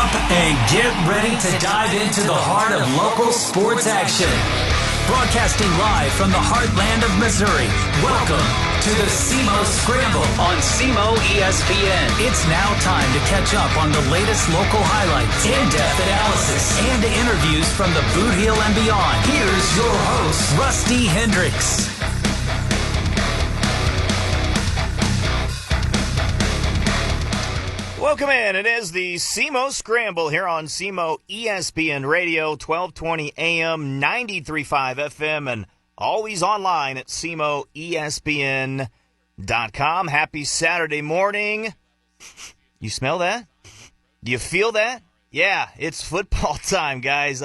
up and get ready to dive into the heart of local sports action. Broadcasting live from the heartland of Missouri, welcome to the SEMO Scramble on SEMO ESPN. It's now time to catch up on the latest local highlights, in-depth analysis, and interviews from the Boot Heel and beyond. Here's your host, Rusty Hendricks. Welcome in. It is the SEMO Scramble here on SEMO ESPN Radio, 1220 AM, 93.5 FM, and always online at SEMOESPN.com. Happy Saturday morning. You smell that? Do you feel that? Yeah, it's football time, guys.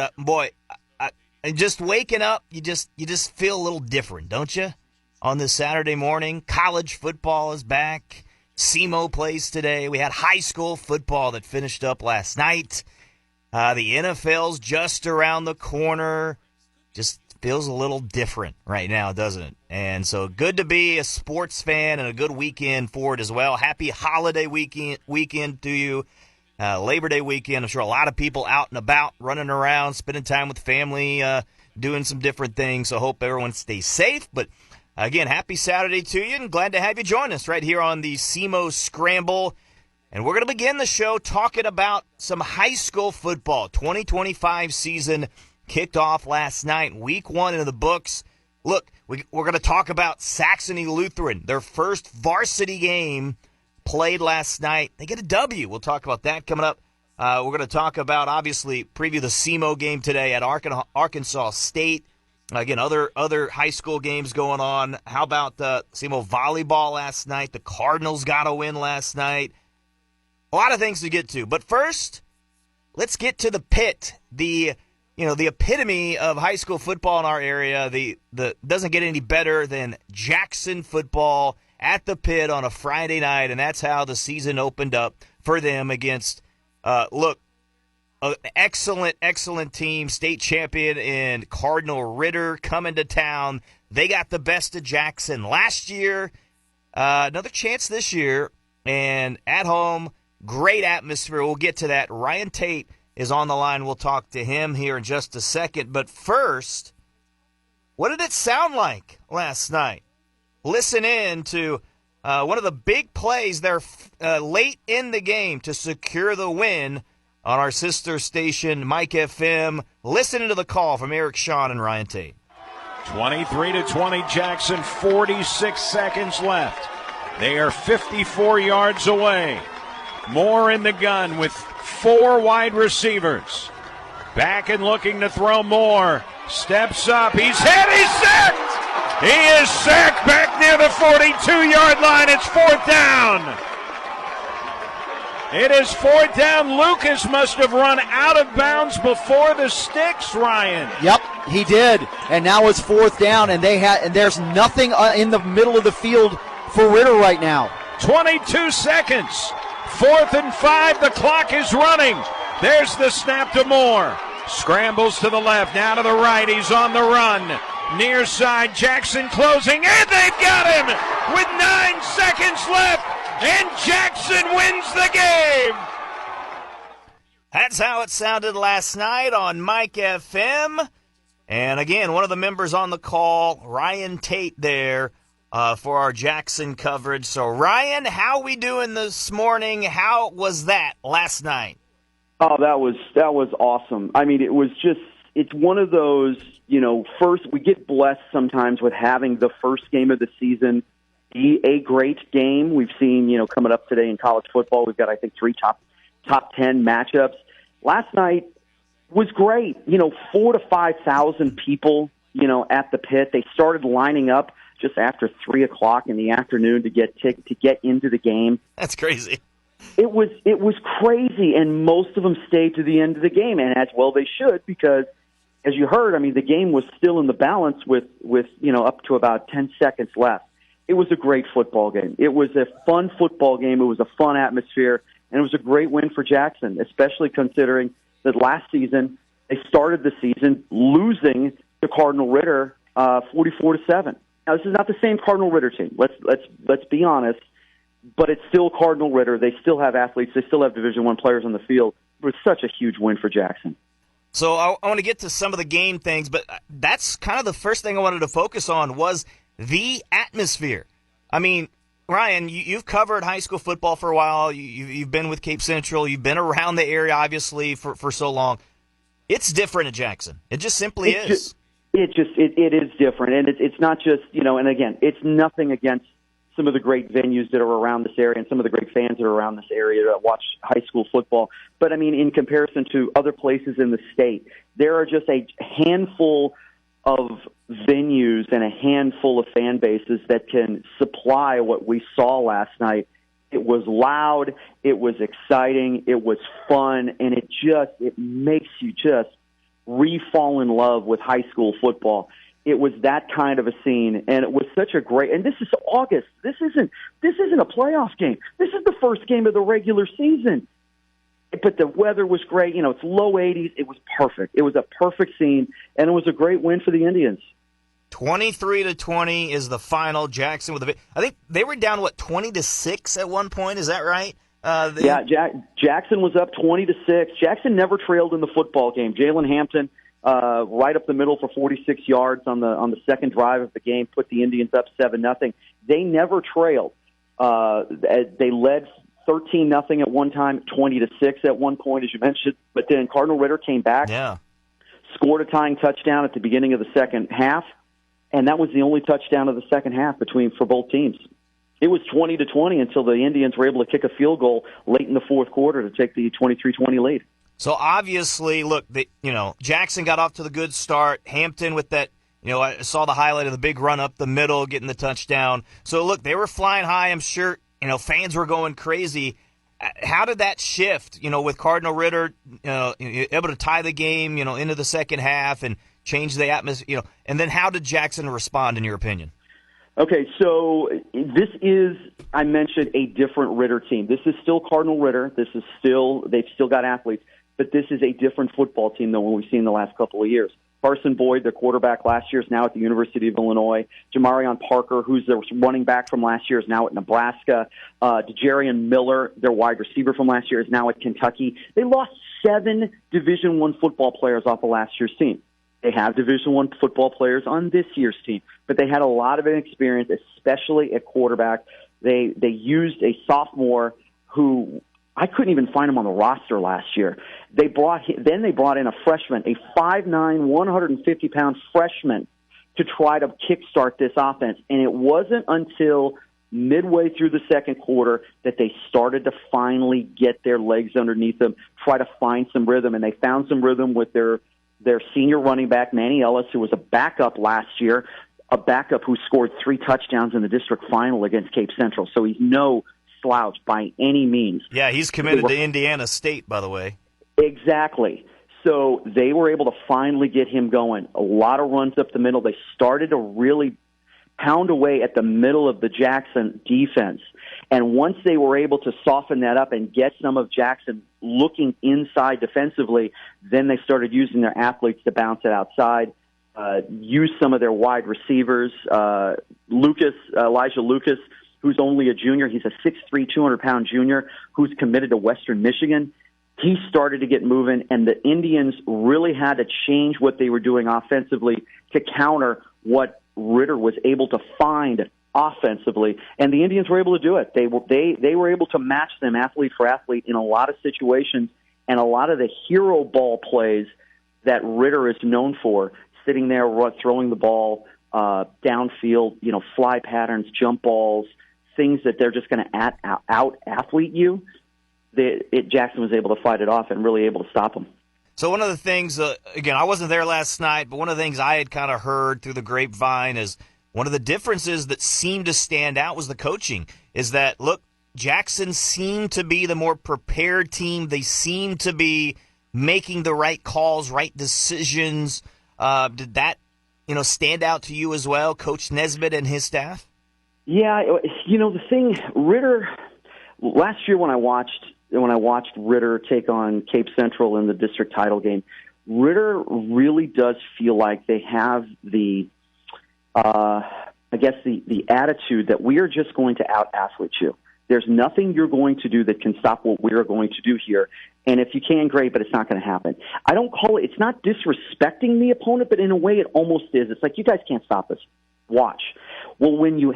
Just waking up, you just feel a little different, don't you? On this Saturday morning, college football is back. SEMO plays today. We had high school football that finished up last night. The NFL's just around the corner. Just feels a little different right now, doesn't it? And so good to be a sports fan and a good weekend for it as well. Happy holiday weekend to you. Labor Day weekend. I'm sure a lot of people out and about, running around, spending time with family, doing some different things. So hope everyone stays safe. But again, happy Saturday to you, and glad to have you join us right here on the SEMO Scramble. And we're going to begin the show talking about some high school football. 2025 season kicked off last night, week one in the books. Look, we're going to talk about Saxony Lutheran. Their first varsity game played last night. They get a W. We'll talk about that coming up. We're going to talk about, obviously, preview the SEMO game today at Arkansas State. Again, other high school games going on. How about SEMO volleyball last night? The Cardinals got a win last night. A lot of things to get to. But first, let's get to the pit. The epitome of high school football in our area. The doesn't get any better than Jackson football at the pit on a Friday night, and that's how the season opened up for them against an excellent team, state champion in Cardinal Ritter coming to town. They got the best of Jackson last year. Another chance this year. And at home, great atmosphere. We'll get to that. Ryan Tate is on the line. We'll talk to him here in just a second. But first, what did it sound like last night? Listen in to one of the big plays there late in the game to secure the win on our sister station, Mike FM. Listen to the call from Eric Shawn and Ryan Tate. 23-20 Jackson, 46 seconds left. They are 54 yards away. Moore in the gun with 4 wide receivers. Back and looking to throw. Moore steps up. He's hit. He's sacked. He is sacked back near the 42-yard line. It's 4th down. It is 4th down. Lucas must have run out of bounds before the sticks, Ryan. Yep, he did. And now it's 4th down, and there's nothing in the middle of the field for Ritter right now. 22 seconds. 4th and 5. The clock is running. There's the snap to Moore. Scrambles to the left, now to the right. He's on the run. Near side, Jackson closing, and they've got him with 9 seconds left. And Jackson wins the game. That's how it sounded last night on Mike FM. And again, one of the members on the call, Ryan Tate there for our Jackson coverage. So, Ryan, how we doing this morning? How was that last night? Oh, that was awesome. I mean, it's one of those, first we get blessed sometimes with having the first game of the season be a great game. We've seen, coming up today in college football, we've got, I think, 3 top 10 matchups. Last night was great. 4,000 to 5,000 people, at the pit. They started lining up just after 3 o'clock in the afternoon to get into the game. That's crazy. It was crazy, and most of them stayed to the end of the game, and as well they should, because as you heard, I mean, the game was still in the balance with up to about 10 seconds left. It was a great football game. It was a fun football game. It was a fun atmosphere, and it was a great win for Jackson, especially considering that last season they started the season losing to Cardinal Ritter 44-7. Now, this is not the same Cardinal Ritter team. Let's be honest, but it's still Cardinal Ritter. They still have athletes. They still have Division I players on the field. was such a huge win for Jackson. So I want to get to some of the game things, but that's kind of the first thing I wanted to focus on was the atmosphere. I mean, Ryan, you've covered high school football for a while. You've been with Cape Central. You've been around the area, obviously, for so long. It's different at Jackson. It just simply is. It is different, and it's not just, and again, it's nothing against some of the great venues that are around this area and some of the great fans that are around this area that watch high school football. But, I mean, in comparison to other places in the state, there are just a handful of venues and a handful of fan bases that can supply what we saw last night. It was loud, it was exciting, it was fun, and it makes you just re-fall in love with high school football. It was that kind of a scene, and it was such a great. And this is August. This isn't a playoff game. This is the first game of the regular season. But the weather was great. It's low 80s. It was perfect. It was a perfect scene, and it was a great win for the Indians. 23-20 is the final. Jackson with I think they were down 20-6 at one point. Is that right? Jackson was up 20-6. Jackson never trailed in the football game. Jalen Hampton, right up the middle for 46 yards on the second drive of the game, put the Indians up 7-0. They never trailed. They led 13-0 at one time, 20-6 at one point, as you mentioned. But then Cardinal Ritter came back, scored a tying touchdown at the beginning of the second half, and that was the only touchdown of the second half for both teams. It was 20-20 until the Indians were able to kick a field goal late in the fourth quarter to take the 23-20 lead. So obviously, look, Jackson got off to the good start. Hampton with that, I saw the highlight of the big run up the middle, getting the touchdown. So look, they were flying high. I'm sure, fans were going crazy. How did that shift, with Cardinal Ritter, able to tie the game, into the second half and change the atmosphere, and then how did Jackson respond, in your opinion? Okay, so this is, I mentioned, a different Ritter team. This is still Cardinal Ritter. They've still got athletes, but this is a different football team than what we've seen the last couple of years. Carson Boyd, their quarterback last year, is now at the University of Illinois. Jamarion Parker, who's their running back from last year, is now at Nebraska. DeJarian Miller, their wide receiver from last year, is now at Kentucky. They lost 7 Division I football players off of last year's team. They have Division I football players on this year's team, but they had a lot of inexperience, especially at quarterback. They used a sophomore who I couldn't even find him on the roster last year. They brought in a freshman, a 5'9", 150-pound freshman, to try to kickstart this offense. And it wasn't until midway through the second quarter that they started to finally get their legs underneath them, try to find some rhythm, and they found some rhythm with their senior running back, Manny Ellis, who was a backup last year, a backup who scored 3 touchdowns in the district final against Cape Central. So he's no slouch by any means. Yeah, he's committed to Indiana State, by the way. Exactly. So they were able to finally get him going. A lot of runs up the middle. They started to really pound away at the middle of the Jackson defense. And once they were able to soften that up and get some of Jackson looking inside defensively, then they started using their athletes to bounce it outside, use some of their wide receivers. Elijah Lucas, who's only a junior, he's a 6'3", 200-pound junior who's committed to Western Michigan. He started to get moving, and the Indians really had to change what they were doing offensively to counter what Ritter was able to find offensively, and the Indians were able to do it. They were able to match them athlete for athlete in a lot of situations, and a lot of the hero ball plays that Ritter is known for, sitting there throwing the ball downfield, fly patterns, jump balls, things that they're just going to out athlete you. Jackson was able to fight it off and really able to stop them. So one of the things, again, I wasn't there last night, but one of the things I had kind of heard through the grapevine is one of the differences that seemed to stand out was the coaching. Is that, look, Jackson seemed to be the more prepared team. They seemed to be making the right calls, right decisions. Did that, stand out to you as well, Coach Nesbitt and his staff? Yeah, the thing, Ritter, last year when I watched Ritter take on Cape Central in the district title game, Ritter really does feel like they have the attitude that we are just going to out-athlete you. There's nothing you're going to do that can stop what we are going to do here. And if you can, great, but it's not going to happen. I don't call it, it's not disrespecting the opponent, but in a way it almost is. It's like, you guys can't stop us. Watch. Well, when you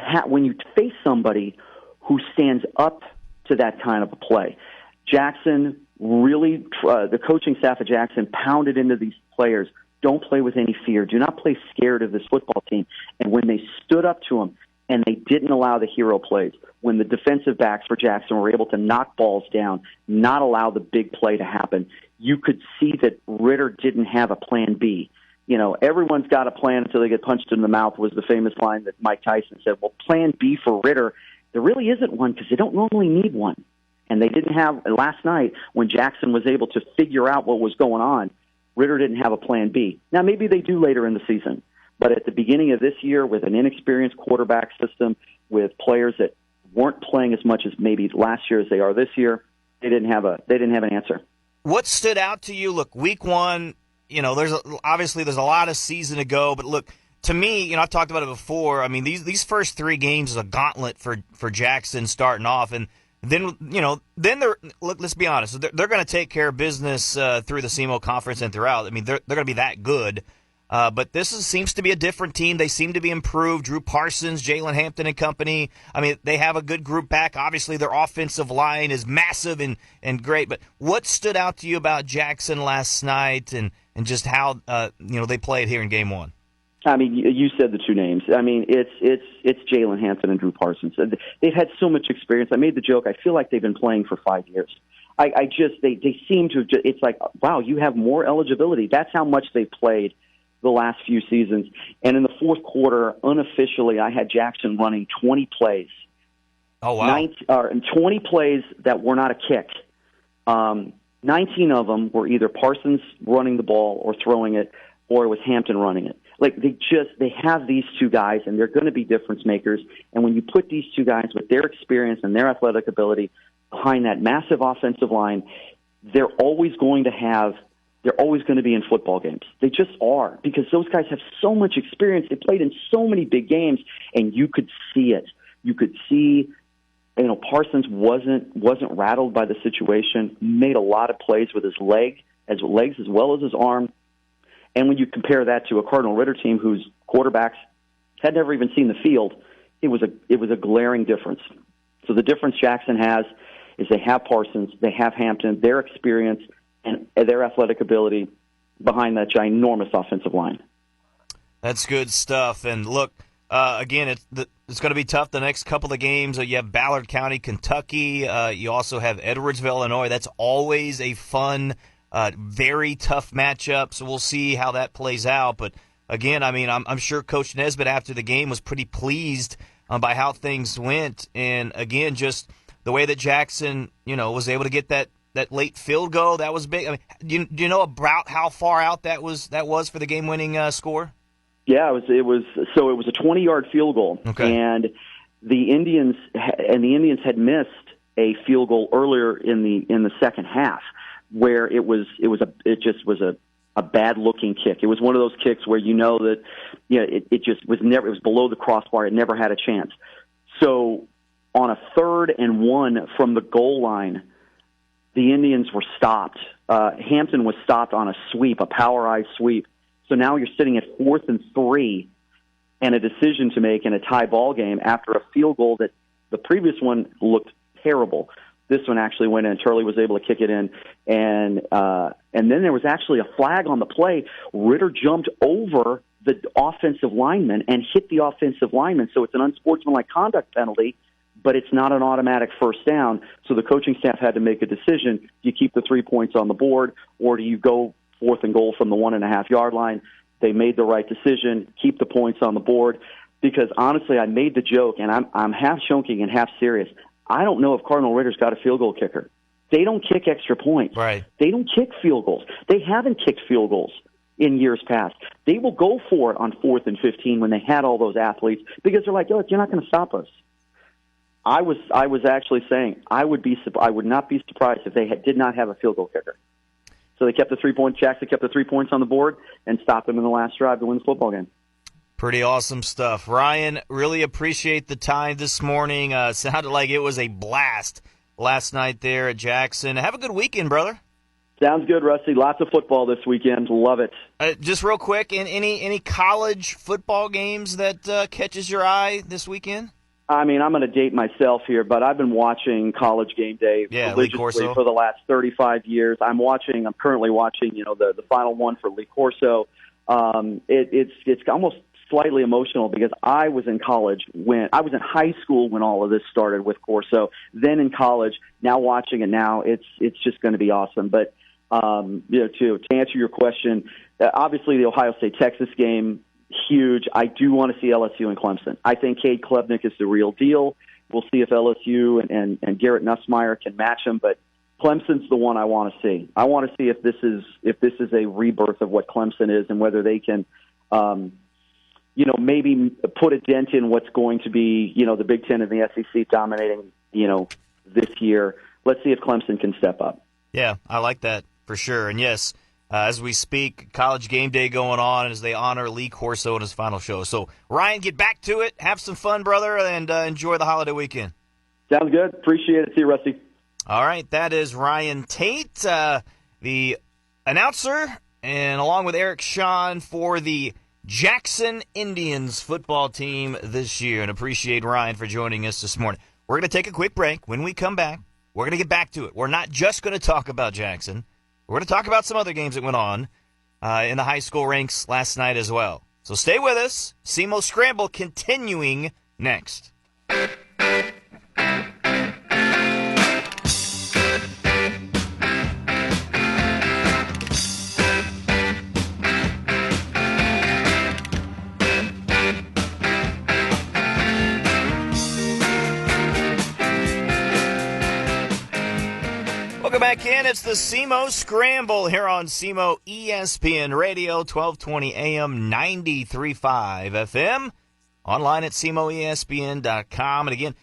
face somebody who stands up to that kind of a play, Jackson really, the coaching staff of Jackson pounded into these players, don't play with any fear. Do not play scared of this football team. And when they stood up to him and they didn't allow the hero plays, when the defensive backs for Jackson were able to knock balls down, not allow the big play to happen, you could see that Ritter didn't have a plan B. You know, everyone's got a plan until they get punched in the mouth was the famous line that Mike Tyson said. Well, plan B for Ritter, there really isn't one because they don't normally need one. And they didn't have, last night when Jackson was able to figure out what was going on, Ritter didn't have a plan B. Now, maybe they do later in the season. But at the beginning of this year, with an inexperienced quarterback system, with players that weren't playing as much as maybe last year as they are this year, they didn't have an answer. What stood out to you? Look, week one, you know, there's a lot of season to go, but look, to me, you know, I've talked about it before. I mean, these first three games is a gauntlet for Jackson starting off, and then let's be honest, they're going to take care of business through the SEMO conference and throughout. I mean, they're going to be that good. But seems to be a different team. They seem to be improved. Drew Parsons, Jalen Hampton and company. I mean, they have a good group back. Obviously, their offensive line is massive and great. But what stood out to you about Jackson last night and just how they played here in game one? I mean, you said the two names. I mean, it's Jalen Hampton and Drew Parsons. They've had so much experience. I made the joke. I feel like they've been playing for 5 years. They seem to. It's like, wow, you have more eligibility. That's how much they played the last few seasons. And in the fourth quarter, unofficially, I had Jackson running 20 plays. Oh, wow. 20 plays that were not a kick. 19 of them were either Parsons running the ball or throwing it, or it was Hampton running it. Like, they have these two guys, and they're going to be difference makers. And when you put these two guys with their experience and their athletic ability behind that massive offensive line, they're always going to be in football games. They just are, because those guys have so much experience. They played in so many big games, and you could see it. You could see, Parsons wasn't rattled by the situation. Made a lot of plays with his legs as well as his arm. And when you compare that to a Cardinal Ritter team whose quarterbacks had never even seen the field, it was a glaring difference. So the difference Jackson has is they have Parsons, they have Hampton, their experience, and their athletic ability behind that ginormous offensive line. That's good stuff. And look, again, it's going to be tough the next couple of games. You have Ballard County, Kentucky. You also have Edwardsville, Illinois. That's always a fun, very tough matchup. So we'll see how that plays out. But again, I mean, I'm sure Coach Nesbitt after the game was pretty pleased by how things went. And again, just the way that Jackson, was able to get that late field goal, that was big. I mean, do you know about how far out that was for the game-winning score? Yeah, it was a 20-yard field goal, okay. And the Indians had missed a field goal earlier in the second half, where it just was a bad-looking kick. It was one of those kicks where that it was below the crossbar. It never had a chance. So on a 3rd and 1 from the goal line, the Indians were stopped. Hampton was stopped on a sweep, a power-eye sweep. So now you're sitting at 4th and 3 and a decision to make in a tie ball game after a field goal that the previous one looked terrible. This one actually went in. Turley was able to kick it in. And then there was actually a flag on the play. Ritter jumped over the offensive lineman and hit the offensive lineman. So it's an unsportsmanlike conduct penalty, but it's not an automatic first down. So the coaching staff had to make a decision. Do you keep the 3 points on the board, or do you go 4th and goal from the 1.5-yard line? They made the right decision, keep the points on the board, because honestly, I made the joke, and I'm half joking and half serious. I don't know if Cardinal Ritter's got a field goal kicker. They don't kick extra points. Right. They don't kick field goals. They haven't kicked field goals in years past. They will go for it on 4th and 15 when they had all those athletes, because they're like, look, you're not going to stop us. I was actually saying I would not be surprised if they did not have a field goal kicker. So they kept the 3 point. Jackson kept the 3 points on the board and stopped them in the last drive to win the football game. Pretty awesome stuff. Ryan, really appreciate the time this morning. Sounded like it was a blast last night there at Jackson. Have a good weekend, brother. Sounds good, Rusty. Lots of football this weekend. Love it. Just real quick, any college football games that catches your eye this weekend? I mean, I'm going to date myself here, but I've been watching College Game Day religiously for the last 35 years. I'm currently watching, the final one for Lee Corso. It's almost slightly emotional because I was in college when I was in high school when all of this started with Corso. Then in college, now watching it now, it's just going to be awesome. But to answer your question, obviously the Ohio State-Texas game, huge. I do want to see LSU and Clemson. I think Cade Klubnik is the real deal. We'll see if LSU and Garrett Nussmeier can match him, but Clemson's the one I want to see. I want to see if this is a rebirth of what Clemson is and whether they can, maybe put a dent in what's going to be, the Big Ten and the SEC dominating, this year. Let's see if Clemson can step up. Yeah, I like that for sure. And yes, as we speak, College Game Day going on as they honor Lee Corso in his final show. So, Ryan, get back to it. Have some fun, brother, and enjoy the holiday weekend. Sounds good. Appreciate it. See you, Rusty. All right, that is Ryan Tate, the announcer, and along with Eric Shawn for the Jackson Indians football team this year. And appreciate Ryan for joining us this morning. We're going to take a quick break. When we come back, we're going to get back to it. We're not just going to talk about Jackson. We're going to talk about some other games that went on in the high school ranks last night as well. So stay with us. SEMO Scramble continuing next. Welcome back in. It's the SEMO Scramble here on SEMO ESPN Radio, 1220 AM, 93.5 FM. Online at SEMOESPN.com. And again,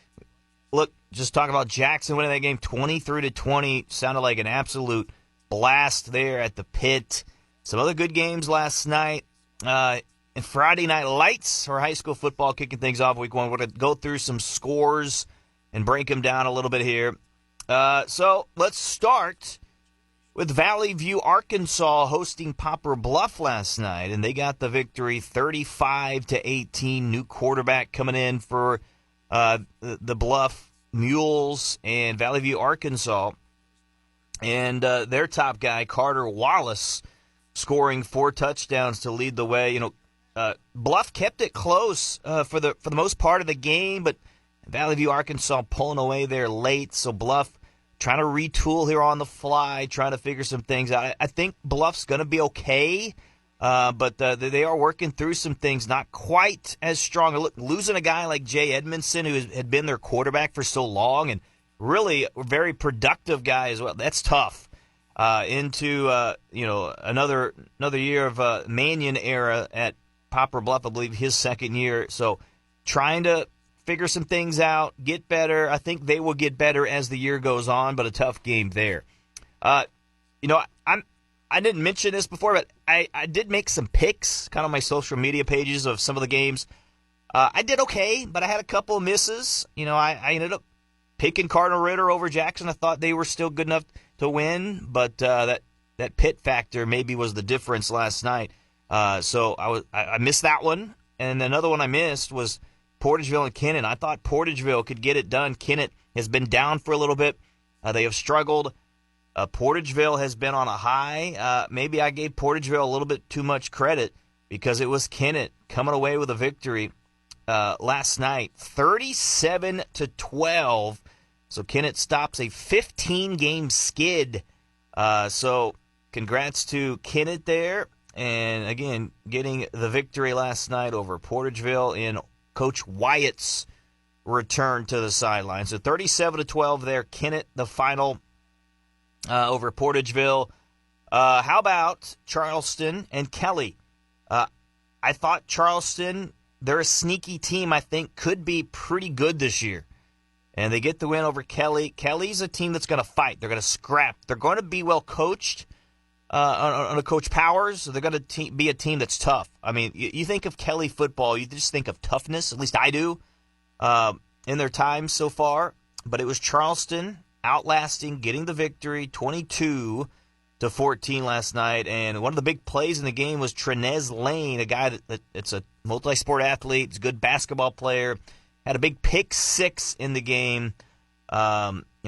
look, just talking about Jackson winning that game 23-20. Sounded like an absolute blast there at the pit. Some other good games last night. And Friday Night Lights for high school football kicking things off week one. We're going to go through some scores and break them down a little bit here. So let's start with Valley View, Arkansas hosting Poplar Bluff last night, and they got the victory 35-18. New quarterback coming in for the Bluff Mules and Valley View, Arkansas. And their top guy, Carter Wallace, scoring 4 touchdowns to lead the way. Bluff kept it close for the most part of the game, but Valley View, Arkansas pulling away there late, so Bluff trying to retool here on the fly, trying to figure some things out. I think Bluff's going to be okay, but they are working through some things, not quite as strong. Look, losing a guy like Jay Edmondson, who had been their quarterback for so long, and really a very productive guy as well, that's tough. Into another year of Mannion era at Poplar Bluff, I believe his second year, so trying to figure some things out, get better. I think they will get better as the year goes on, but a tough game there. I didn't mention this before, but I did make some picks kind of on my social media pages of some of the games. I did okay, but I had a couple of misses. I ended up picking Cardinal Ritter over Jackson. I thought they were still good enough to win, but that pit factor maybe was the difference last night. So I missed that one, and another one I missed was Portageville and Kennett. I thought Portageville could get it done. Kennett has been down for a little bit. They have struggled. Portageville has been on a high. Maybe I gave Portageville a little bit too much credit because it was Kennett coming away with a victory last night, 37-12. So Kennett stops a 15-game skid. So congrats to Kennett there. And, again, getting the victory last night over Portageville in Coach Wyatt's return to the sideline. So 37-12 there. Kennett, the final over Portageville. How about Charleston and Kelly? I thought Charleston, they're a sneaky team, I think, could be pretty good this year. And they get the win over Kelly. Kelly's a team that's going to fight. They're going to scrap. They're going to be well coached under Coach Powers. So they're going to be a team that's tough. I mean, you think of Kelly football, you just think of toughness. At least I do in their time so far. But it was Charleston outlasting, getting the victory, 22-17. to 14 last night. And one of the big plays in the game was Trenez Lane, a guy that's a multi-sport athlete, he's a good basketball player, had a big pick six in the game.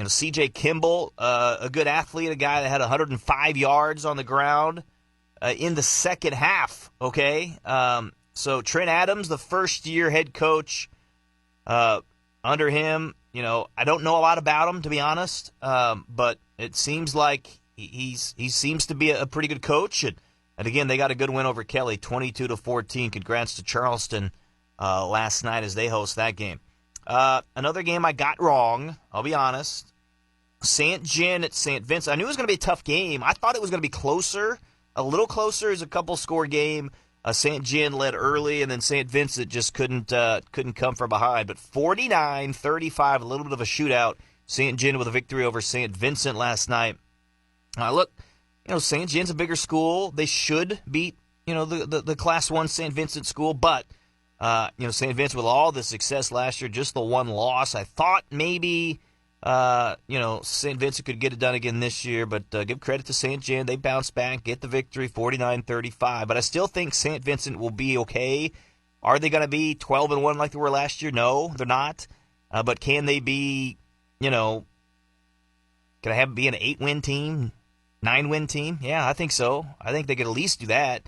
C.J. Kimball, a good athlete, a guy that had 105 yards on the ground in the second half, okay? So Trent Adams, the first-year head coach under him, I don't know a lot about him, to be honest, but it seems like he seems to be a pretty good coach. And again, they got a good win over Kelly, 22-14. Congrats to Charleston last night as they host that game. Another game I got wrong, I'll be honest. St. John at St. Vincent. I knew it was going to be a tough game. I thought it was going to be closer, a little closer. It was a couple-score game. St. John led early, and then St. Vincent just couldn't come from behind. But 49-35, a little bit of a shootout. St. John with a victory over St. Vincent last night. Look, St. John's a bigger school. They should beat, the Class 1 St. Vincent school, but St. Vincent with all the success last year, just the one loss. I thought maybe, St. Vincent could get it done again this year, but give credit to St. John. They bounced back, get the victory, 49-35. But I still think St. Vincent will be okay. Are they going to be 12-1 like they were last year? No, they're not. But can they be, can I have it be an 8-win team, 9-win team? Yeah, I think so. I think they could at least do that.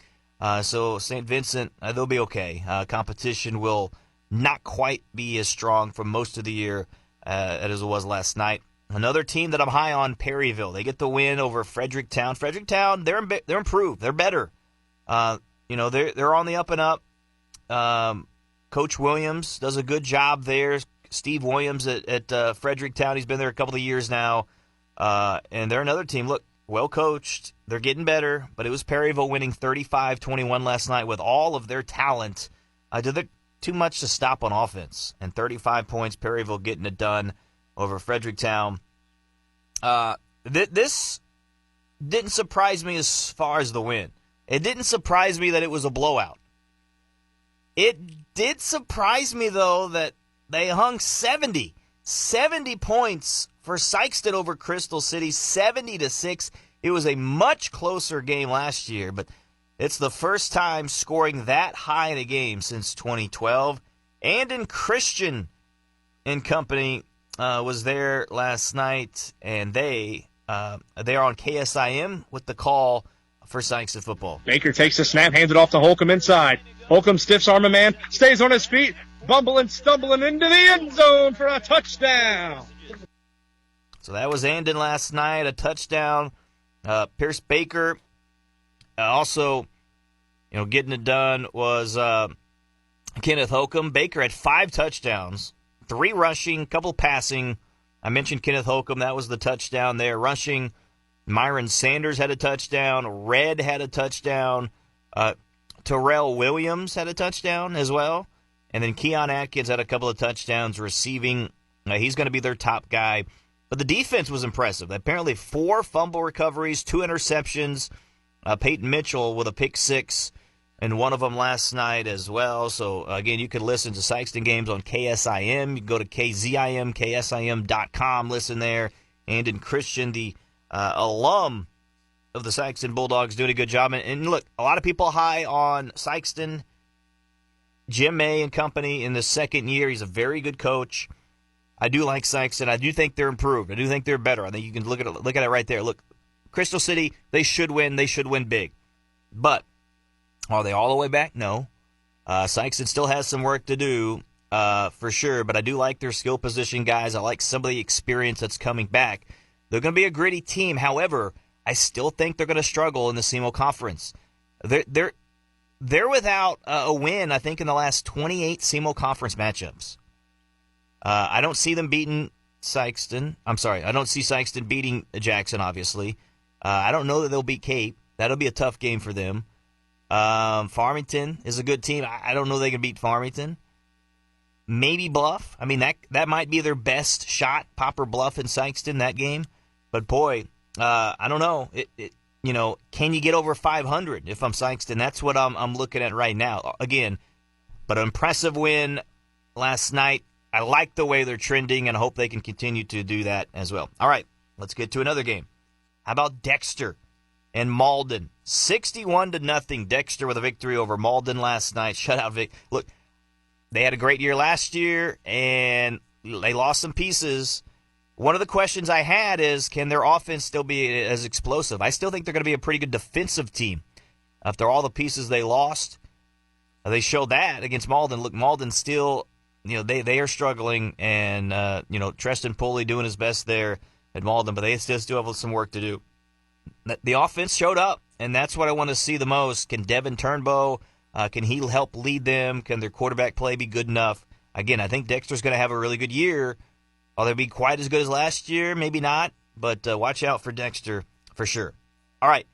So St. Vincent, they'll be okay. Competition will not quite be as strong for most of the year as it was last night. Another team that I'm high on, Perryville. They get the win over Fredericktown. Fredericktown, they're improved. They're better. They're on the up and up. Coach Williams does a good job there. Steve Williams at Fredericktown, he's been there a couple of years now. And they're another team. Look, well coached. They're getting better, but it was Perryville winning 35-21 last night with all of their talent. Too much to stop on offense. And 35 points, Perryville getting it done over Fredericktown. This didn't surprise me as far as the win. It didn't surprise me that it was a blowout. It did surprise me, though, that they hung 70 points for Sykeston over Crystal City, 70-6. It was a much closer game last year, but it's the first time scoring that high in a game since 2012. Andon Christian and company was there last night, and they are on KSIM with the call for Sykeston football. Baker takes the snap, hands it off to Holcomb inside. Holcomb stiffs arm a man, stays on his feet, bumbling, stumbling into the end zone for a touchdown. So that was Andon last night, a touchdown. Pierce Baker also, getting it done was Kenneth Holcomb. Baker had 5 touchdowns, 3 rushing, couple passing. I mentioned Kenneth Holcomb. That was the touchdown there. Rushing, Myron Sanders had a touchdown. Red had a touchdown. Terrell Williams had a touchdown as well. And then Keon Atkins had a couple of touchdowns receiving. He's going to be their top guy. But the defense was impressive. Apparently 4 fumble recoveries, 2 interceptions. Peyton Mitchell with a pick 6 and one of them last night as well. So, again, you can listen to Sykeston games on KSIM. You can go to KZIM, KSIM.com, listen there. Andon Christian, the alum of the Sykeston Bulldogs, doing a good job. And look, a lot of people high on Sykeston. Jim May and company in the second year. He's a very good coach. I do like Sykeston. I do think they're improved. I do think they're better. I think you can look at it right there. Look, Crystal City, they should win. They should win big. But are they all the way back? No. Sykeston still has some work to do for sure, but I do like their skill position guys. I like some of the experience that's coming back. They're going to be a gritty team. However, I still think they're going to struggle in the SEMO Conference. They're without a win, I think, in the last 28 SEMO Conference matchups. I don't see them beating Sykeston. I'm sorry, I don't see Sykeston beating Jackson, obviously. I don't know that they'll beat Cape. That'll be a tough game for them. Farmington is a good team. I don't know they can beat Farmington. Maybe Bluff. I mean, that might be their best shot, Popper Bluff and Sykeston, that game. But, boy, I don't know. Can you get over 500 if I'm Sykeston? That's what I'm looking at right now. Again, but an impressive win last night. I like the way they're trending, and I hope they can continue to do that as well. All right, let's get to another game. How about Dexter and Malden. 61-0. Dexter with a victory over Malden last night. Shutout. Look, they had a great year last year, and they lost some pieces. One of the questions I had is, can their offense still be as explosive? I still think they're going to be a pretty good defensive team. After all the pieces they lost, they showed that against Malden. Look, Malden still, they are struggling, and, Treston Pulley doing his best there at Malden, but they still have some work to do. The offense showed up, and that's what I want to see the most. Can Devin Turnbow, can he help lead them? Can their quarterback play be good enough? Again, I think Dexter's going to have a really good year. Will they be quite as good as last year? Maybe not, but watch out for Dexter for sure. All right,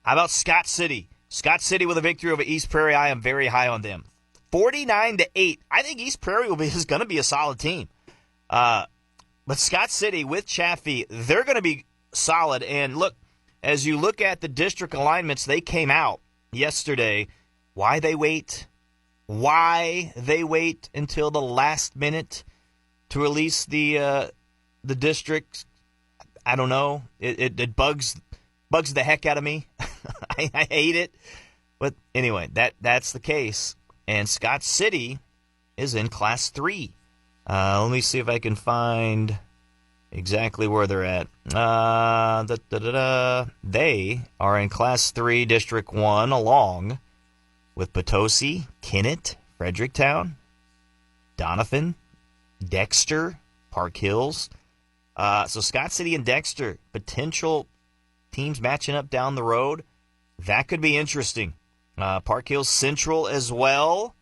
how about Scott City? Scott City with a victory over East Prairie. I am very high on them. 49-8. I think East Prairie is going to be a solid team. But Scott City with Chaffee, they're going to be solid. And look, as you look at the district alignments, they came out yesterday. Why they wait? Why they wait until the last minute to release the districts? I don't know. It bugs the heck out of me. I hate it. But anyway, that's the case. And Scott City is in Class 3. Let me see if I can find exactly where they're at. They are in Class 3, District 1, along with Potosi, Kennett, Fredericktown, Donovan, Dexter, Park Hills. So Scott City and Dexter, potential teams matching up down the road. That could be interesting. Park Hills Central as well.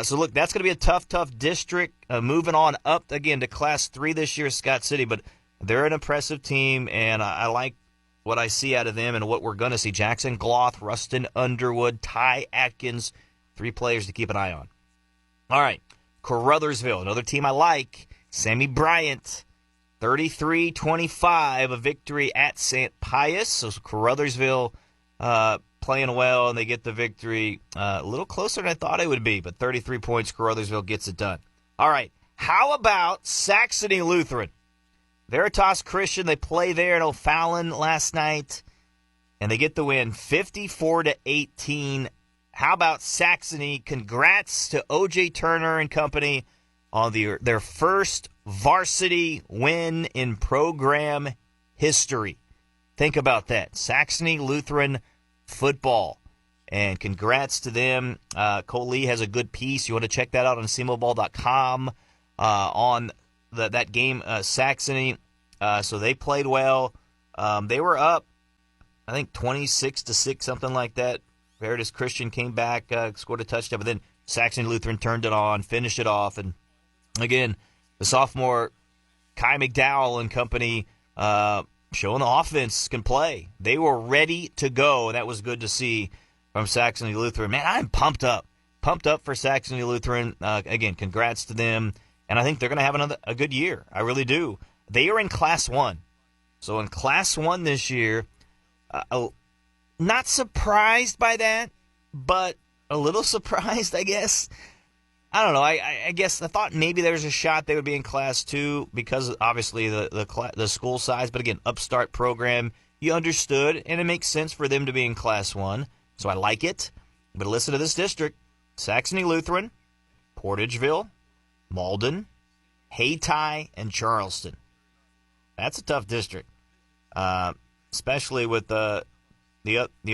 So look, that's going to be a tough district. Moving on up again to Class 3 this year, Scott City, but they're an impressive team, and I like what I see out of them and what we're going to see. Jackson Gloth, Rustin Underwood, Ty Atkins, 3 players to keep an eye on. All right, Caruthersville, another team I like. Sammy Bryant, 33-25, a victory at St. Pius. So Caruthersville playing well, and they get the victory. A little closer than I thought it would be, but 33 points, Caruthersville gets it done. All right, how about Saxony Lutheran? Veritas Christian, they play there in O'Fallon last night, and they get the win 54-18. How about Saxony? Congrats to O.J. Turner and company on their first varsity win in program history. Think about that. Saxony Lutheran football. And congrats to them. Cole Lee has a good piece. You want to check that out on SEMOBall.com on that game, Saxony. So they played well. They were up, I think, 26-6, something like that. Veritas Christian came back, scored a touchdown, but then Saxony Lutheran turned it on, finished it off. And again, the sophomore Kai McDowell and company showing the offense can play. They were ready to go, and that was good to see from Saxony Lutheran. Man, I'm pumped up for Saxony Lutheran. Again, congrats to them, and I think they're going to have a good year. I really do. They are in Class 1. So in Class 1 this year, not surprised by that, but a little surprised, I guess. I don't know. I guess I thought maybe there was a shot they would be in Class 2 because obviously the school size. But again, upstart program, you understood, and it makes sense for them to be in Class 1. So I like it. But listen to this district: Saxony Lutheran, Portageville, Malden, Hayti, and Charleston. That's a tough district, especially with the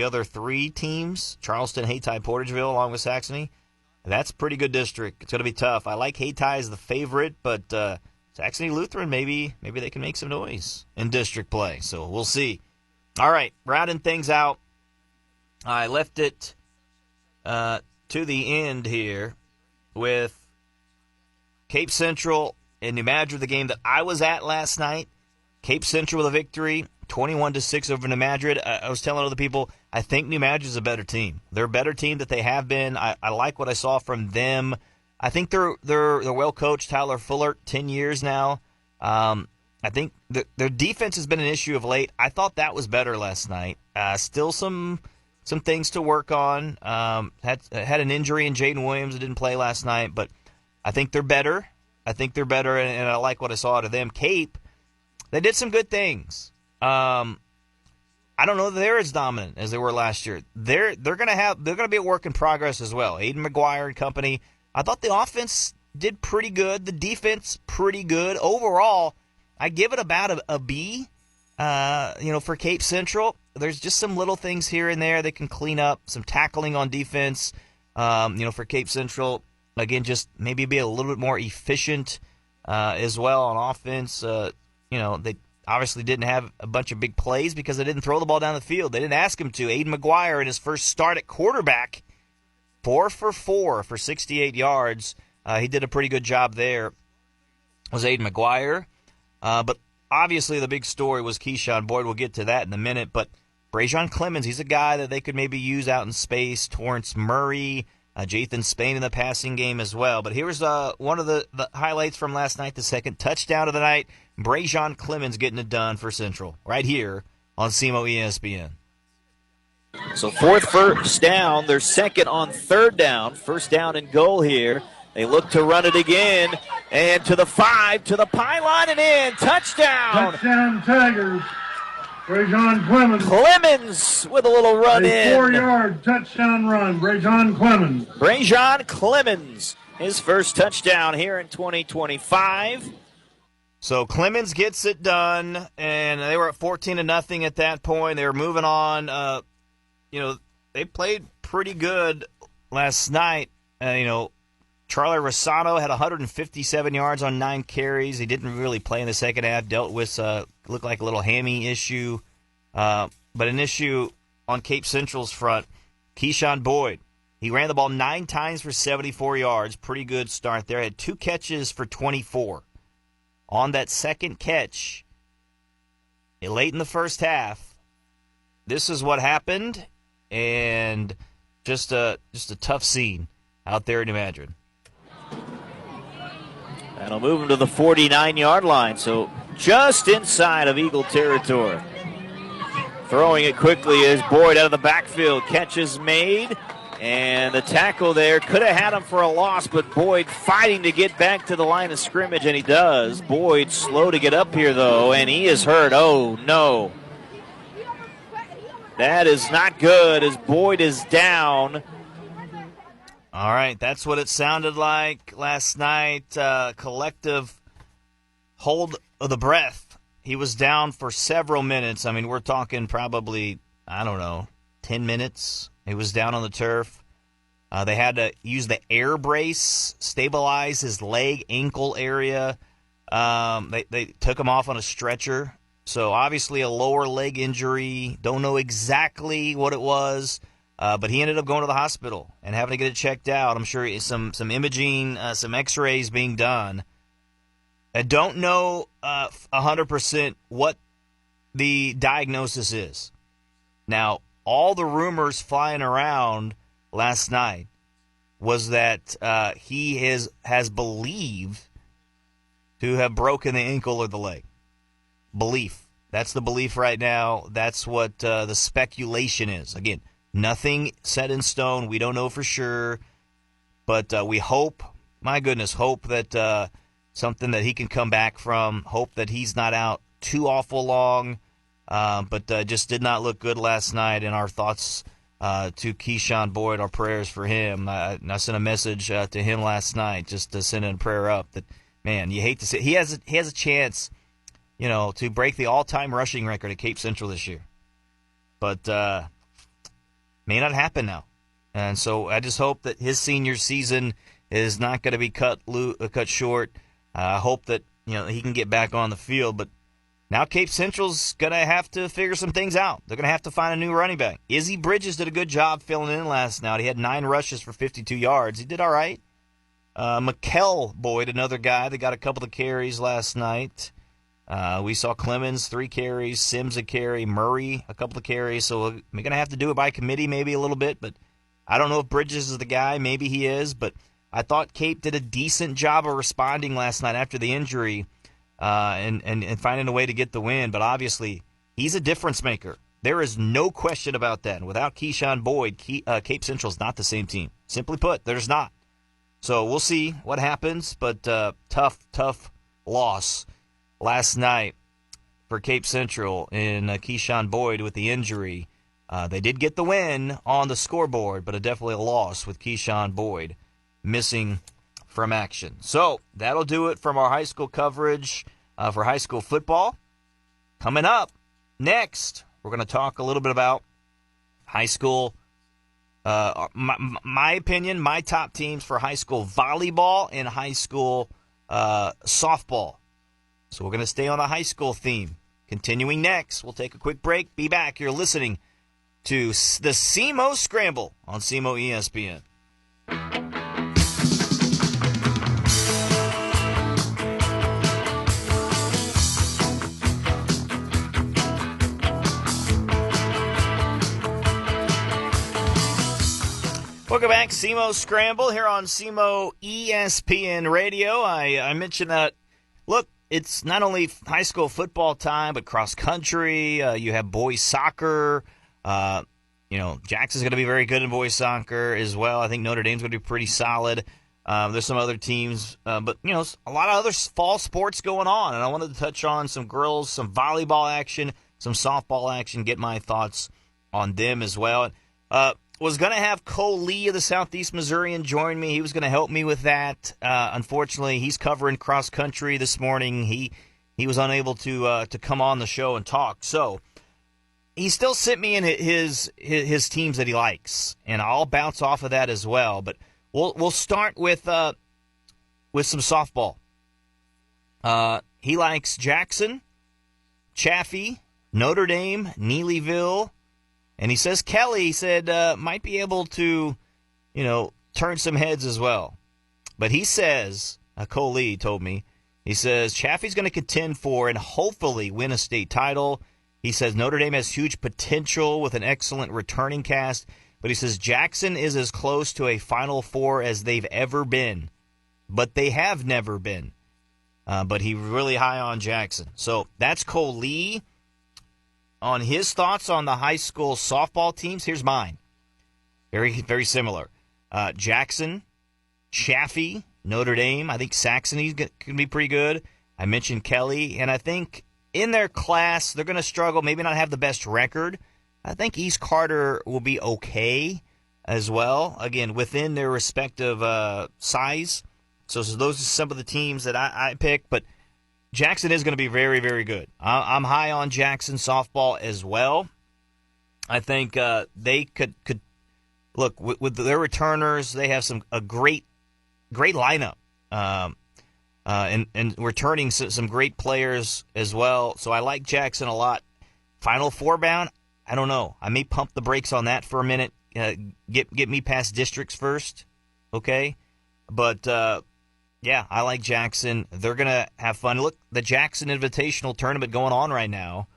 other 3 teams: Charleston, Hayti, Portageville, along with Saxony. That's a pretty good district. It's going to be tough. I like Hayti as the favorite, but Saxony Lutheran, maybe they can make some noise in district play. So we'll see. All right, rounding things out. I left it to the end here with Cape Central and New Madrid, the game that I was at last night. Cape Central with a victory, 21-6 over New Madrid. I was telling other people, I think New Madrid is a better team. They're a better team that they have been. I like what I saw from them. I think they're well coached. Tyler Fuller, 10 years now. I think their defense has been an issue of late. I thought that was better last night. Still some things to work on. Had an injury in Jaden Williams that didn't play last night, but I think they're better. And I like what I saw out of them. Cape, they did some good things. I don't know that they're as dominant as they were last year. They're gonna be a work in progress as well. Aiden McGuire and company. I thought the offense did pretty good. The defense pretty good overall. I give it about a B. For Cape Central, there's just some little things here and there they can clean up. Some tackling on defense. For Cape Central, again, just maybe be a little bit more efficient as well on offense. They obviously didn't have a bunch of big plays because they didn't throw the ball down the field. They didn't ask him to. Aiden McGuire in his first start at quarterback, 4 for 4 for 68 yards. He did a pretty good job there. Was Aiden McGuire. But obviously the big story was Keyshawn Boyd. We'll get to that in a minute. But Brajon Clemens, he's a guy that they could maybe use out in space. Torrance Murray, Jathan Spain in the passing game as well. But here's one of the highlights from last night, the second touchdown of the night. Brajon Clemens getting it done for Central right here on SEMO ESPN. So fourth first down, their second on third down. First down and goal here. They look to run it again, and to the 5, to the pylon and in. Touchdown! Touchdown Tigers. Brajon Clemens. Clemens with a little run in. 4-yard touchdown run. Brajon Clemens. Brajon Clemens, his first touchdown here in 2025. So Clemens gets it done, and they were at 14-0 at that point. They were moving on. They played pretty good last night. Charlie Rossano had 157 yards on 9 carries. He didn't really play in the second half. Dealt with looked like a little hammy issue, but an issue on Cape Central's front. Keyshawn Boyd, he ran the ball 9 times for 74 yards. Pretty good start there. Had 2 catches for 24. On that second catch, late in the first half, this is what happened, and just a tough scene out there in New Madrid. That'll move him to the 49-yard line, so just inside of Eagle territory. Throwing it quickly is Boyd out of the backfield. Catch is made, and the tackle there could have had him for a loss, but Boyd fighting to get back to the line of scrimmage, and he does. Boyd slow to get up here, though, and he is hurt. Oh, no. That is not good as Boyd is down. All right, that's what it sounded like last night. Collective hold of the breath. He was down for several minutes. I mean, we're talking probably, 10 minutes. He was down on the turf. They had to use the air brace, stabilize his leg, ankle area. They took him off on a stretcher. So obviously a lower leg injury. Don't know exactly what it was. But he ended up going to the hospital and having to get it checked out. I'm sure some imaging, some x-rays being done. I don't know 100% what the diagnosis is. Now, all the rumors flying around last night was that he has believed to have broken the ankle or the leg. Belief. That's the belief right now. That's what the speculation is. Again, nothing set in stone. We don't know for sure. But we hope that something that he can come back from. Hope that he's not out too awful long. But just did not look good last night. And our thoughts to Keyshawn Boyd, our prayers for him. I sent a message to him last night just to send a prayer up that, man, you hate to see. He has a chance, to break the all-time rushing record at Cape Central this year. But may not happen now. And so I just hope that his senior season is not going to be cut short. I hope that he can get back on the field. But now Cape Central's going to have to figure some things out. They're going to have to find a new running back. Izzy Bridges did a good job filling in last night. He had 9 rushes for 52 yards. He did all right. Mikkel Boyd, another guy that got a couple of carries last night. We saw Clemens, 3 carries, Sims a carry, Murray a couple of carries. So we're going to have to do it by committee maybe a little bit. But I don't know if Bridges is the guy. Maybe he is. But I thought Cape did a decent job of responding last night after the injury and finding a way to get the win. But obviously, he's a difference maker. There is no question about that. And without Keyshawn Boyd, Cape Central's not the same team. Simply put, there's not. So we'll see what happens. But tough loss last night for Cape Central in Keyshawn Boyd with the injury. They did get the win on the scoreboard, but definitely a loss with Keyshawn Boyd missing from action. So that'll do it from our high school coverage for high school football. Coming up next, we're going to talk a little bit about high school. My opinion, my top teams for high school volleyball and high school softball. So we're going to stay on the high school theme. Continuing next, we'll take a quick break. Be back. You're listening to the SEMO Scramble on SEMO ESPN. Welcome back, SEMO Scramble here on SEMO ESPN Radio. I mentioned that, look, it's not only high school football time, but cross country. You have boys soccer. Jackson's going to be very good in boys soccer as well. I think Notre Dame's going to be pretty solid. There's some other teams, but a lot of other fall sports going on. And I wanted to touch on some girls, some volleyball action, some softball action, get my thoughts on them as well. Was going to have Cole Lee of the Southeast Missourian join me. He was going to help me with that. Unfortunately, he's covering cross country this morning. He was unable to come on the show and talk. So he still sent me in his teams that he likes, and I'll bounce off of that as well. But we'll start with some softball. He likes Jackson, Chaffee, Notre Dame, Neelyville. And he says Kelly might be able to, turn some heads as well. But he says, Cole Lee told me, he says Chaffee's going to contend for and hopefully win a state title. He says Notre Dame has huge potential with an excellent returning cast. But he says Jackson is as close to a Final Four as they've ever been. But they have never been. But he's really high on Jackson. So that's Cole Lee. On his thoughts on the high school softball teams, here's mine. Very, very similar. Jackson, Chaffee, Notre Dame. I think Saxony can be pretty good. I mentioned Kelly, and I think in their class they're going to struggle, maybe not have the best record. I think East Carter will be okay as well, again, within their respective size. So those are some of the teams that I picked, but Jackson is going to be very, very good. I'm high on Jackson softball as well. I think they could look with their returners. They have a great lineup, and returning some great players as well. So I like Jackson a lot. Final Four bound, I don't know. I may pump the brakes on that for a minute. Get me past districts first, okay? But yeah, I like Jackson. They're going to have fun. Look, the Jackson Invitational Tournament going on right now.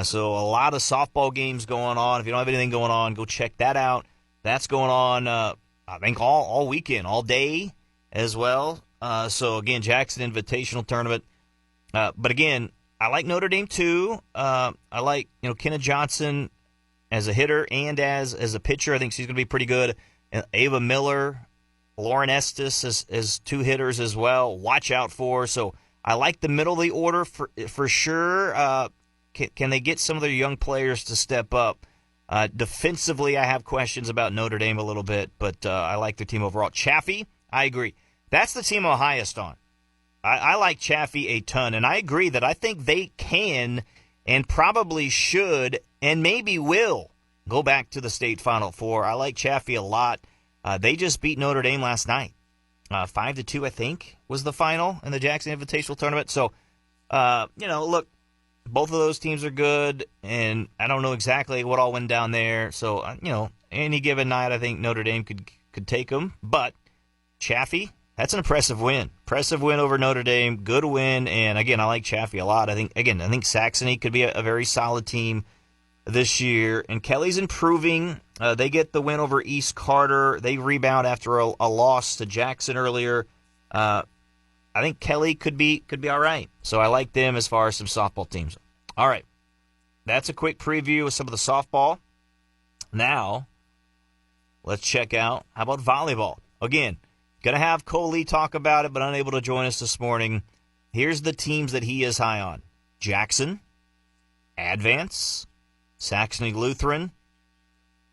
So a lot of softball games going on. If you don't have anything going on, go check that out. That's going on, I think, all weekend, all day as well. So, again, Jackson Invitational Tournament. But, again, I like Notre Dame, too. I like, Kenna Johnson as a hitter and as a pitcher. I think she's going to be pretty good. Ava Miller, Lauren Estes as two hitters as well. Watch out for. So I like the middle of the order for sure. Can they get some of their young players to step up? Defensively, I have questions about Notre Dame a little bit, but I like their team overall. Chaffee, I agree. That's the team I'm highest on. I like Chaffee a ton, and I agree that I think they can and probably should and maybe will go back to the state Final Four. I like Chaffee a lot. They just beat Notre Dame last night. 5-2, I think, was the final in the Jackson Invitational Tournament. So, look, both of those teams are good, and I don't know exactly what all went down there. So, any given night, I think Notre Dame could take them. But Chaffee, that's an impressive win. Impressive win over Notre Dame. Good win. And, again, I like Chaffee a lot. I think Saxony could be a very solid team this year. And Kelly's improving. They get the win over East Carter. They rebound after a loss to Jackson earlier. I think Kelly could be all right. So I like them as far as some softball teams. All right. That's a quick preview of some of the softball. Now, let's check out, how about volleyball? Again, going to have Cole Lee talk about it, but unable to join us this morning. Here's the teams that he is high on. Jackson, Advance, Saxony Lutheran,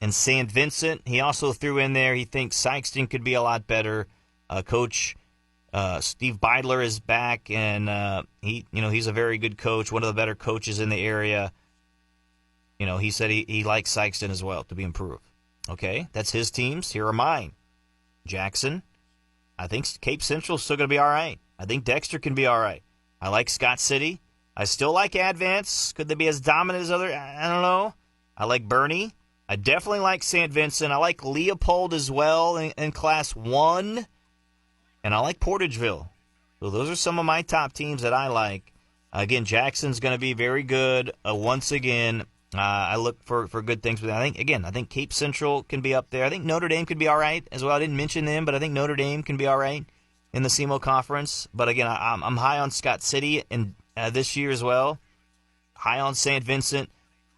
and St. Vincent. He also threw in there he thinks Sykeston could be a lot better. Coach Steve Beidler is back, and he's a very good coach, one of the better coaches in the area. He said he likes Sykeston as well to be improved. Okay, that's his teams. Here are mine. Jackson. I think Cape Central's still going to be all right. I think Dexter can be all right. I like Scott City. I still like Advance. Could they be as dominant as other? I don't know. I like Bernie. I definitely like St. Vincent. I like Leopold as well in Class 1. And I like Portageville. So those are some of my top teams that I like. Again, Jackson's going to be very good once again. I look for good things. But I think Cape Central can be up there. I think Notre Dame could be all right as well. I didn't mention them, but I think Notre Dame can be all right in the SEMO Conference. But again, I'm high on Scott City and this year as well. High on St. Vincent.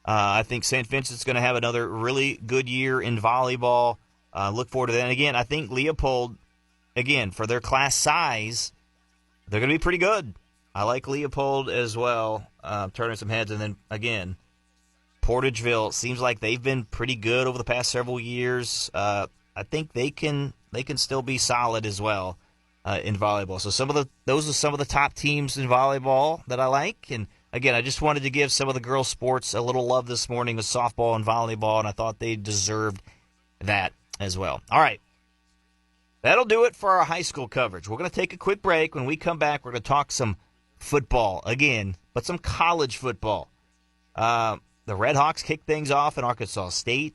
I think St. Vincent's going to have another really good year in volleyball. Look forward to that. And again, I think Leopold, again, for their class size, they're going to be pretty good. I like Leopold as well, turning some heads. And then, again, Portageville seems like they've been pretty good over the past several years. I think they can still be solid as well in volleyball. So those are some of the top teams in volleyball that I like. And again, I just wanted to give some of the girls' sports a little love this morning with softball and volleyball, and I thought they deserved that as well. All right. That'll do it for our high school coverage. We're going to take a quick break. When we come back, we're going to talk some football again, but some college football. The Red Hawks kick things off in Arkansas State,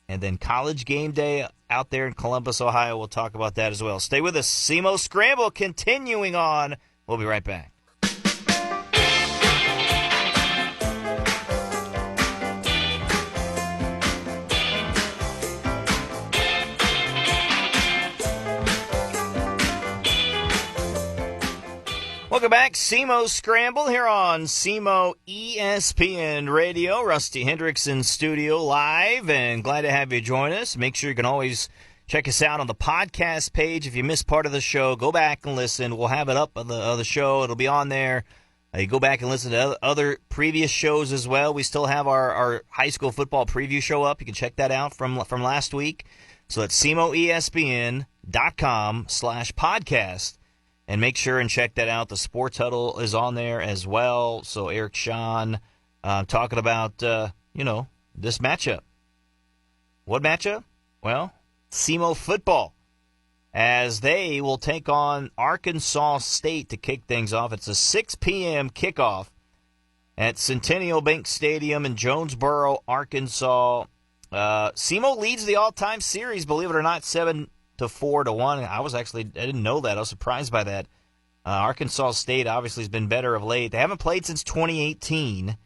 and then College Game Day out there in Columbus, Ohio. We'll talk about that as well. Stay with us. SEMO Scramble continuing on. We'll be right back. Welcome back. SEMO Scramble here on SEMO ESPN Radio. Rusty Hendricks in studio live, and glad to have you join us. Make sure you can always check us out on the podcast page. If you missed part of the show, go back and listen. We'll have it up on the show. It'll be on there. You go back and listen to other previous shows as well. We still have our high school football preview show up. You can check that out from last week. So that's SEMOESPN.com/podcast. And make sure and check that out. The Sports Huddle is on there as well. So Eric Sean talking about, this matchup. What matchup? Well, SEMO football, as they will take on Arkansas State to kick things off. It's a 6 p.m. kickoff at Centennial Bank Stadium in Jonesboro, Arkansas. SEMO leads the all-time series, believe it or not, 7-4-1. I didn't know that. I was surprised by that. Arkansas State obviously has been better of late. They haven't played since 2018.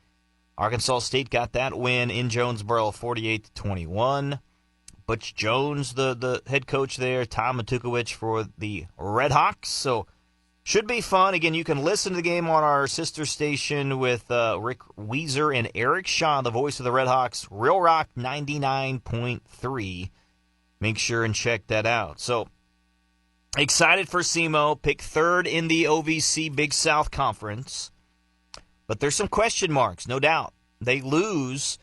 Arkansas State got that win in Jonesboro, 48-21. Butch Jones, the head coach there. Tom Matukowicz for the Red Hawks. So should be fun. Again, you can listen to the game on our sister station with Rick Weezer and Eric Shaw, the voice of the Red Hawks, Real Rock 99.3. Make sure and check that out. So, excited for SEMO. Pick third in the OVC Big South Conference. But there's some question marks, no doubt. They lose,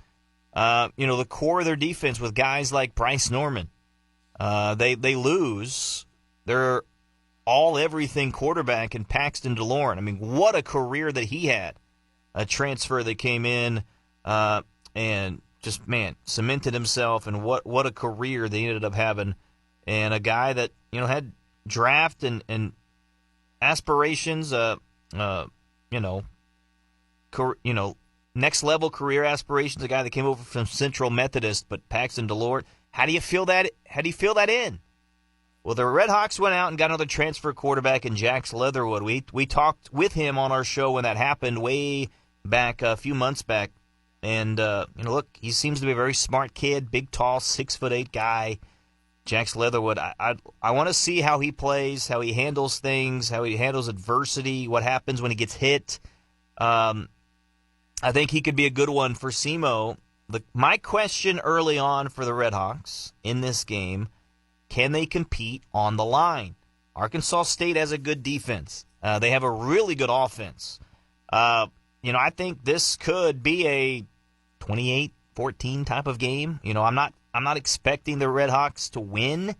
the core of their defense with guys like Bryce Norman. They lose their all-everything quarterback in Paxton DeLorean. I mean, what a career that he had. A transfer that came in and just, cemented himself, and what a career they ended up having. And a guy that, had draft and aspirations, next level career aspirations, a guy that came over from Central Methodist, but Paxton DeLorean. How do you feel that in? Well, the Red Hawks went out and got another transfer quarterback in Jax Leatherwood. We talked with him on our show when that happened way back, a few months back. And, look, he seems to be a very smart kid, big, tall, 6'8" guy, Jax Leatherwood. I want to see how he plays, how he handles things, how he handles adversity, what happens when he gets hit. I think he could be a good one for SEMO. My question early on for the Red Hawks in this game, can they compete on the line? Arkansas State has a good defense. They have a really good offense. I think this could be a 28-14 type of game. I'm not expecting the Red Hawks to win,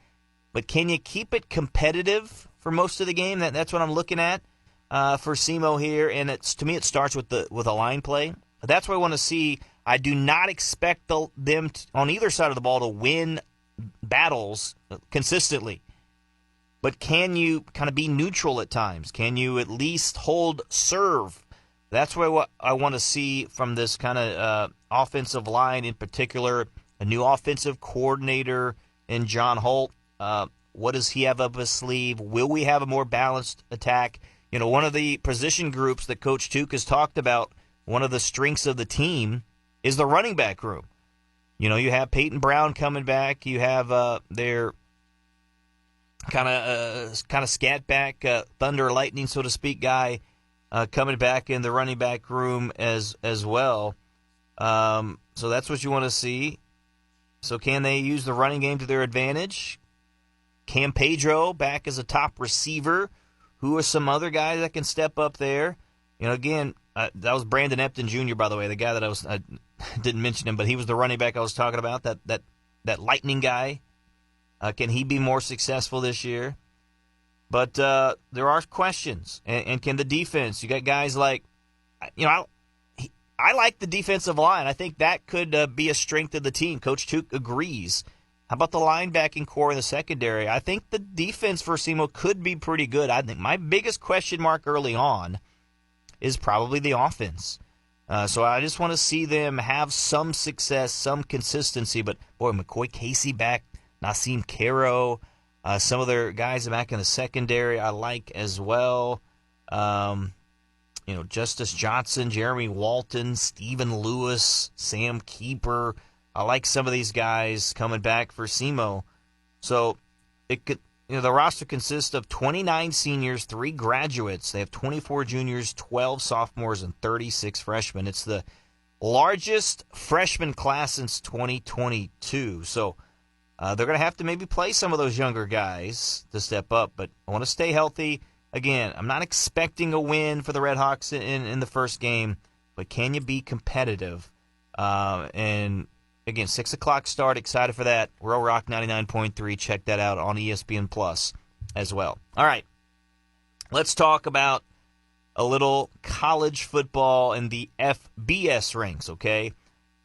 but can you keep it competitive for most of the game? That's what I'm looking at for SEMO here, and to me it starts with a line play. That's what I want to see. I do not expect them on either side of the ball to win battles consistently. But can you kind of be neutral at times? Can you at least hold serve? That's what I want to see from this kind of offensive line in particular. A new offensive coordinator in John Holt. What does he have up his sleeve? Will we have a more balanced attack? One of the position groups that Coach Tuke has talked about, one of the strengths of the team is the running back room. You have Peyton Brown coming back. You have their kind of scat back, thunder lightning, so to speak, guy coming back in the running back room as well. So that's what you want to see. So can they use the running game to their advantage? Cam Pedro back as a top receiver. Who are some other guys that can step up there? Again, that was Brandon Epton Jr., by the way, the guy that I didn't mention him, but he was the running back I was talking about, that lightning guy. Can he be more successful this year? But there are questions. And can the defense, you got guys like, I like the defensive line. I think that could be a strength of the team. Coach Tuke agrees. How about the linebacking core in the secondary? I think the defense for SEMO could be pretty good. I think my biggest question mark early on is probably the offense. So I just want to see them have some success, some consistency. But, boy, McCoy Casey back, Nassim Caro, some of their guys back in the secondary I like as well. Justice Johnson, Jeremy Walton, Stephen Lewis, Sam Keeper. I like some of these guys coming back for SEMO. So it could, the roster consists of 29 seniors, 3 graduates. They have 24 juniors, 12 sophomores, and 36 freshmen. It's the largest freshman class since 2022. So they're going to have to maybe play some of those younger guys to step up. But I want to stay healthy. Again, I'm not expecting a win for the Red Hawks in the first game, but can you be competitive? And again, 6 o'clock start. Excited for that. Rural Rock 99.3. Check that out on ESPN Plus as well. All right. Let's talk about a little college football in the FBS ranks, okay?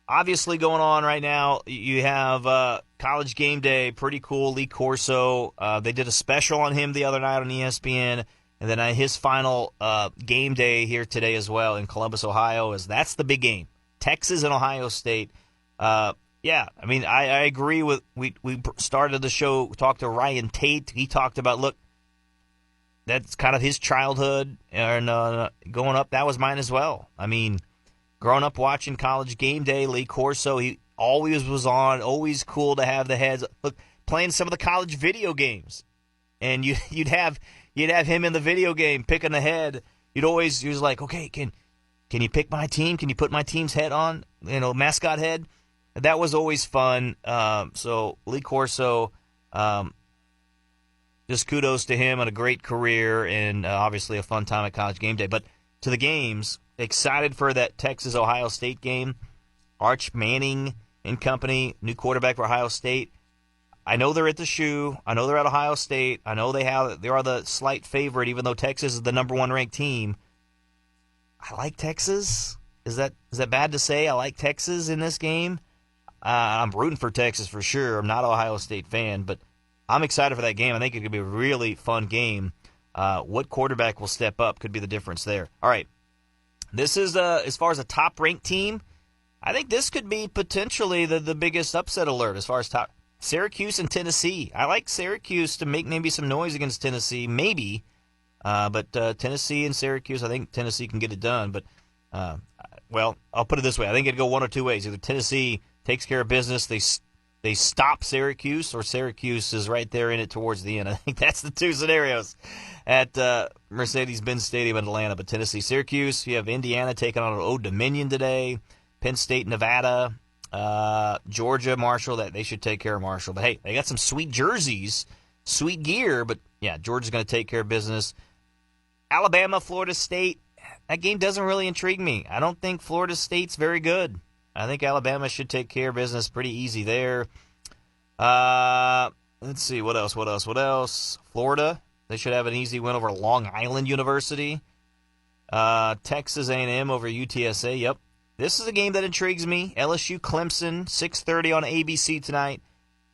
Obviously going on right now, you have College Game Day. Pretty cool. Lee Corso. They did a special on him the other night on ESPN. And then his final game day here today as well in Columbus, Ohio. That's the big game. Texas and Ohio State. I agree with we started the show, talked to Ryan Tate. He talked about, look, that's kind of his childhood and going up. That was mine as well. I mean, growing up watching College Game Day, Lee Corso, he always was on, always cool to have the heads. Look, playing some of the college video games. And you'd have him in the video game picking the head. He was like, okay, can you pick my team? Can you put my team's head on? Mascot head. That was always fun. So Lee Corso, just kudos to him and a great career and obviously a fun time at College Game Day. But to the games, excited for that Texas-Ohio State game. Arch Manning and company, new quarterback for Ohio State. I know they're at the shoe. I know they're at Ohio State. I know they are the slight favorite, even though Texas is the number 1 ranked team. I like Texas. Is that bad to say? I like Texas in this game. I'm rooting for Texas for sure. I'm not an Ohio State fan, but I'm excited for that game. I think it could be a really fun game. What quarterback will step up could be the difference there. All right. This is, as far as a top-ranked team, I think this could be potentially the biggest upset alert as far as top. Syracuse and Tennessee. I like Syracuse to make maybe some noise against Tennessee, maybe. But Tennessee and Syracuse, I think Tennessee can get it done. But, I'll put it this way. I think it'd go one or two ways. Either Tennessee takes care of business, they stop Syracuse, or Syracuse is right there in it towards the end. I think that's the two scenarios at Mercedes-Benz Stadium in Atlanta. But Tennessee, Syracuse, you have Indiana taking on Old Dominion today, Penn State, Nevada, Georgia, Marshall. That they should take care of Marshall. But, hey, they got some sweet jerseys, sweet gear. But, yeah, Georgia's going to take care of business. Alabama, Florida State. that game doesn't really intrigue me. I don't think Florida State's very good. I think Alabama should take care of business pretty easy there. Let's see, what else? Florida, they should have an easy win over Long Island University. Texas A&M over UTSA, yep. This is a game that intrigues me. LSU Clemson, 6:30 on ABC tonight.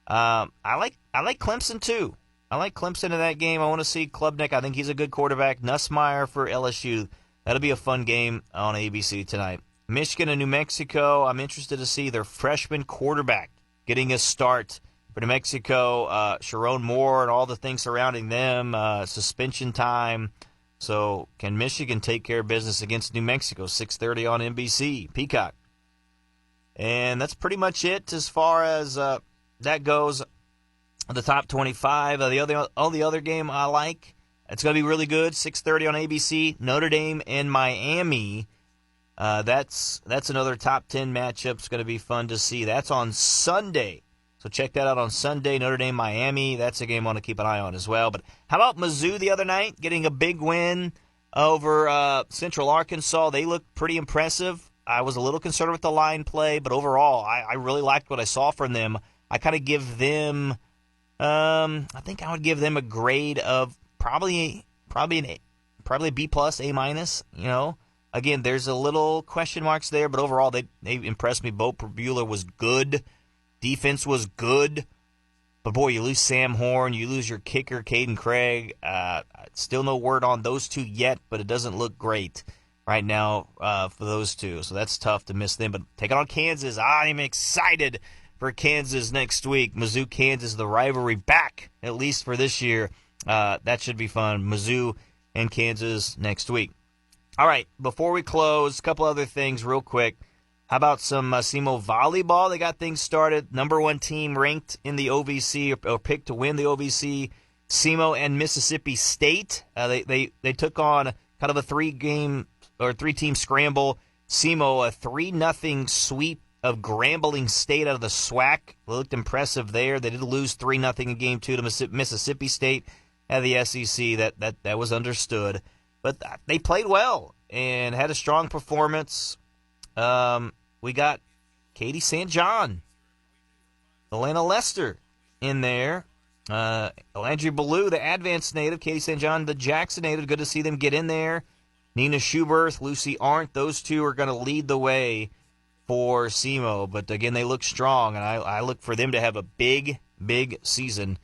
I like Clemson too. I like Clemson in that game. I want to see Klubnik. I think he's a good quarterback. Nussmeier for LSU. That'll be a fun game on ABC tonight. Michigan and New Mexico. I'm interested to see their freshman quarterback getting a start for New Mexico. Sharon Moore and all the things surrounding them. Suspension time. So can Michigan take care of business against New Mexico? 6:30 on NBC. Peacock. And that's pretty much it as far as that goes. The top 25. All the other game I like. It's going to be really good. 6:30 on ABC. Notre Dame and Miami. That's another top 10 matchup. It's going to be fun to see. That's on Sunday. So check that out on Sunday. Notre Dame, Miami. That's a game I want to keep an eye on as well. But how about Mizzou the other night getting a big win over Central Arkansas? They looked pretty impressive. I was a little concerned with the line play, but overall, I really liked what I saw from them. I kind of give them, I think I would give them a grade of probably a B plus, A minus. You know, again, there's a little question marks there, but overall, they impressed me. Bo Bueller was good. Defense was good. But, boy, you lose Sam Horn. You lose your kicker, Caden Craig. Still no word on those two yet, but it doesn't look great right now for those two. So that's tough to miss them. But taking on Kansas, I'm excited for Kansas next week. Mizzou, Kansas, the rivalry back, at least for this year. That should be fun. Mizzou and Kansas next week. All right, before we close, a couple other things real quick. How about some SEMO volleyball? They got things started. Number one team ranked in the OVC or picked to win the OVC, SEMO and Mississippi State. They took on kind of a three-team scramble. SEMO, a 3-0 sweep of Grambling State out of the SWAC. They looked impressive there. They did lose 3-0 in Game 2 to Mississippi State at the SEC. That was understood. But they played well and had a strong performance. We got Katie St. John, Elena Lester in there. Landry Ballou, the Advanced native. Katie St. John, the Jackson native. Good to see them get in there. Nina Schuberth, Lucy Arndt. Those two are going to lead the way for SEMO. But, again, they look strong, and I look for them to have a big, big season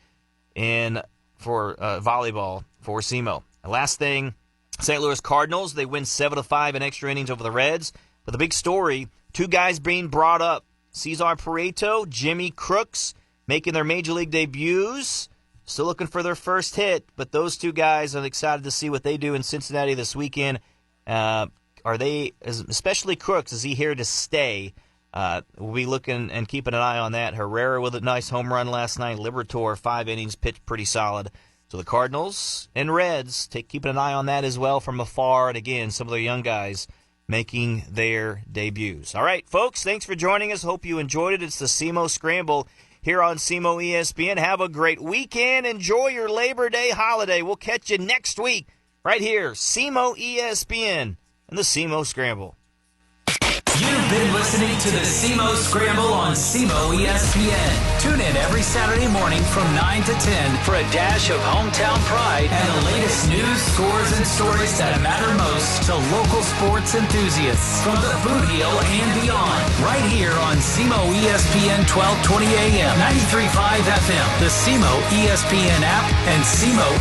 for volleyball for SEMO. The last thing, St. Louis Cardinals, they win 7-5 in extra innings over the Reds. But the big story, two guys being brought up. Cesar Pareto, Jimmy Crooks, making their Major League debuts. Still looking for their first hit, but those two guys, I'm excited to see what they do in Cincinnati this weekend. Are they, especially Crooks, is he here to stay? We'll be looking and keeping an eye on that. Herrera with a nice home run last night. Liberatore, 5 innings, pitched pretty solid. So the Cardinals and Reds, keeping an eye on that as well from afar. And again, some of the young guys making their debuts. All right, folks, thanks for joining us. Hope you enjoyed it. It's the SEMO Scramble here on SEMO ESPN. Have a great weekend. Enjoy your Labor Day holiday. We'll catch you next week right here, SEMO ESPN and the SEMO Scramble. You've been listening to the SEMO Scramble on SEMO ESPN. Tune in every Saturday morning from 9 to 10 for a dash of hometown pride and the latest news, scores, and stories that matter most to local sports enthusiasts from the Boot Heel and beyond. Right here on SEMO ESPN 1220 AM, 93.5 FM, the SEMO ESPN app, and SEMOESPN.com.